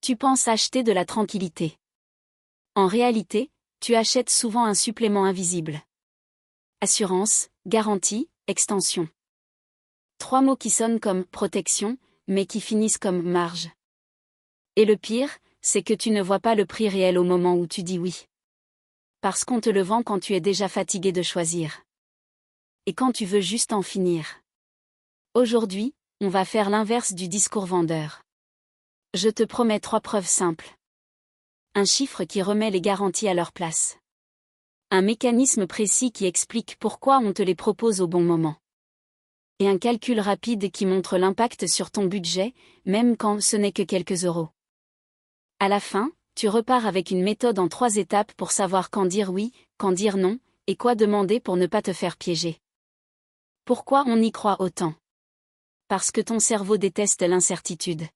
Tu penses acheter de la tranquillité. En réalité, tu achètes souvent un supplément invisible. Assurance, garantie, extension. 3 mots qui sonnent comme protection, mais qui finissent comme marge. Et le pire, c'est que tu ne vois pas le prix réel au moment où tu dis oui. Parce qu'on te le vend quand tu es déjà fatigué de choisir. Et quand tu veux juste en finir. Aujourd'hui, on va faire l'inverse du discours vendeur. Je te promets 3 preuves simples. Un chiffre qui remet les garanties à leur place. Un mécanisme précis qui explique pourquoi on te les propose au bon moment. Et un calcul rapide qui montre l'impact sur ton budget, même quand ce n'est que quelques euros. À la fin, tu repars avec une méthode en 3 étapes pour savoir quand dire oui, quand dire non, et quoi demander pour ne pas te faire piéger. Pourquoi on y croit autant? Parce que ton cerveau déteste l'incertitude.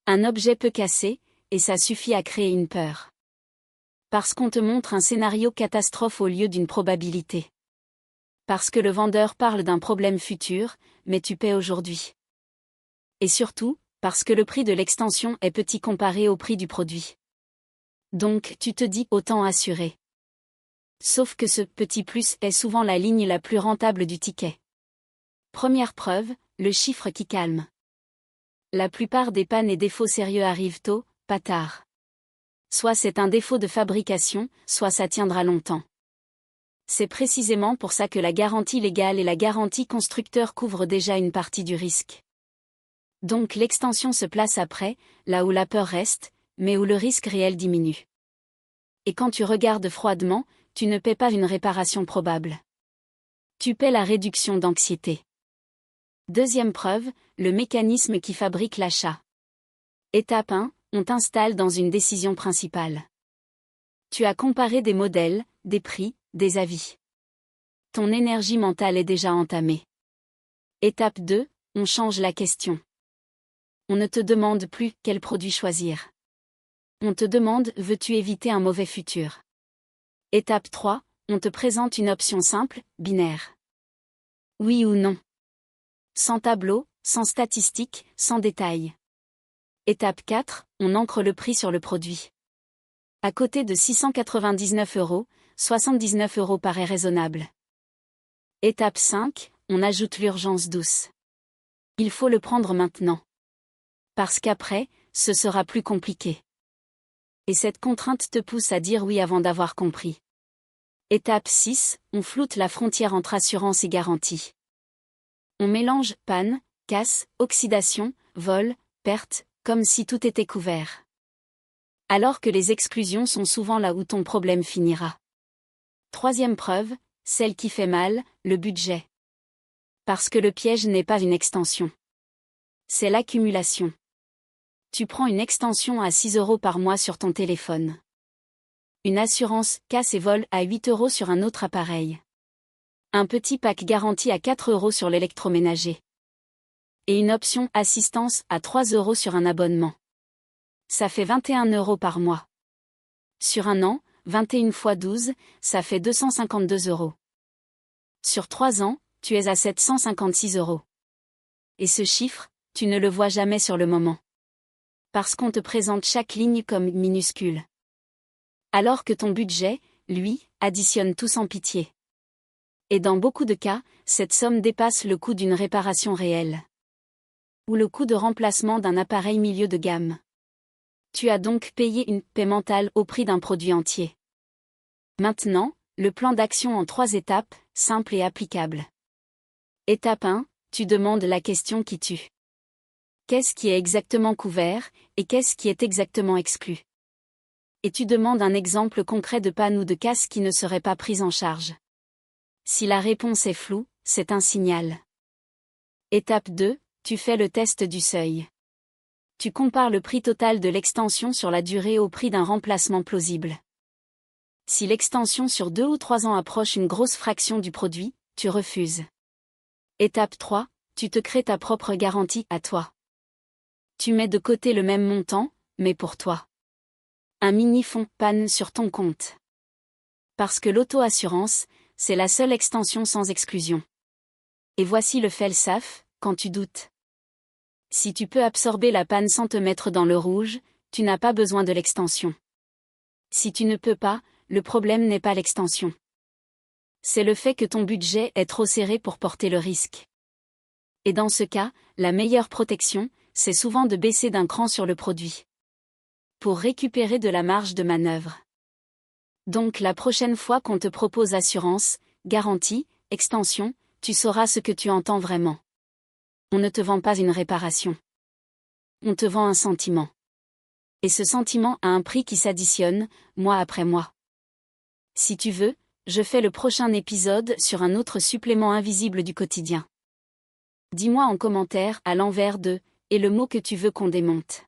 Un objet peut casser, et ça suffit à créer une peur. Parce qu'on te montre un scénario catastrophe au lieu d'une probabilité. Parce que le vendeur parle d'un problème futur, mais tu paies aujourd'hui. Et surtout, parce que le prix de l'extension est petit comparé au prix du produit. Donc tu te dis autant assurer. Sauf que ce petit plus est souvent la ligne la plus rentable du ticket. Première preuve, le chiffre qui calme. La plupart des pannes et défauts sérieux arrivent tôt, pas tard. Soit c'est un défaut de fabrication, soit ça tiendra longtemps. C'est précisément pour ça que la garantie légale et la garantie constructeur couvrent déjà une partie du risque. Donc l'extension se place après, là où la peur reste, mais où le risque réel diminue. Et quand tu regardes froidement, tu ne paies pas une réparation probable. Tu paies la réduction d'anxiété. Deuxième preuve, le mécanisme qui fabrique l'achat. Étape 1, on t'installe dans une décision principale. Tu as comparé des modèles, des prix, des avis. Ton énergie mentale est déjà entamée. Étape 2, on change la question. On ne te demande plus quel produit choisir. On te demande veux-tu éviter un mauvais futur. Étape 3, on te présente une option simple, binaire. Oui ou non. Sans tableau, sans statistiques, sans détails. Étape 4, on ancre le prix sur le produit. À côté de 699 €, 79 € paraît raisonnable. Étape 5, on ajoute l'urgence douce. Il faut le prendre maintenant. Parce qu'après, ce sera plus compliqué. Et cette contrainte te pousse à dire oui avant d'avoir compris. Étape 6, on floute la frontière entre assurance et garantie. On mélange panne, casse, oxydation, vol, perte, comme si tout était couvert. Alors que les exclusions sont souvent là où ton problème finira. Troisième preuve, celle qui fait mal, le budget. Parce que le piège n'est pas une extension. C'est l'accumulation. Tu prends une extension à 6 € par mois sur ton téléphone. Une assurance casse et vol à 8 € sur un autre appareil. Un petit pack garanti à 4 € sur l'électroménager. Et une option assistance à 3 € sur un abonnement. Ça fait 21 € par mois. Sur un an, 21 x 12, ça fait 252 €. Sur 3 ans, tu es à 756 €. Et ce chiffre, tu ne le vois jamais sur le moment. Parce qu'on te présente chaque ligne comme minuscule. Alors que ton budget, lui, additionne tout sans pitié. Et dans beaucoup de cas, cette somme dépasse le coût d'une réparation réelle. Ou le coût de remplacement d'un appareil milieu de gamme. Tu as donc payé une paix mentale au prix d'un produit entier. Maintenant, le plan d'action en 3 étapes, simple et applicable. Étape 1, tu demandes la question qui tue. Qu'est-ce qui est exactement couvert, et qu'est-ce qui est exactement exclu? Et tu demandes un exemple concret de panne ou de casse qui ne serait pas prise en charge. Si la réponse est floue, c'est un signal. Étape 2, tu fais le test du seuil. Tu compares le prix total de l'extension sur la durée au prix d'un remplacement plausible. Si l'extension sur 2 ou 3 ans approche une grosse fraction du produit, tu refuses. Étape 3, tu te crées ta propre garantie à toi. Tu mets de côté le même montant, mais pour toi. Un mini-fonds panne sur ton compte. Parce que l'auto-assurance, c'est la seule extension sans exclusion. Et voici le FELSAF, quand tu doutes. Si tu peux absorber la panne sans te mettre dans le rouge, tu n'as pas besoin de l'extension. Si tu ne peux pas, le problème n'est pas l'extension. C'est le fait que ton budget est trop serré pour porter le risque. Et dans ce cas, la meilleure protection, c'est souvent de baisser d'un cran sur le produit. Pour récupérer de la marge de manœuvre. Donc la prochaine fois qu'on te propose assurance, garantie, extension, tu sauras ce que tu entends vraiment. On ne te vend pas une réparation. On te vend un sentiment. Et ce sentiment a un prix qui s'additionne, mois après mois. Si tu veux, je fais le prochain épisode sur un autre supplément invisible du quotidien. Dis-moi en commentaire à l'envers de « et le mot que tu veux qu'on démonte ».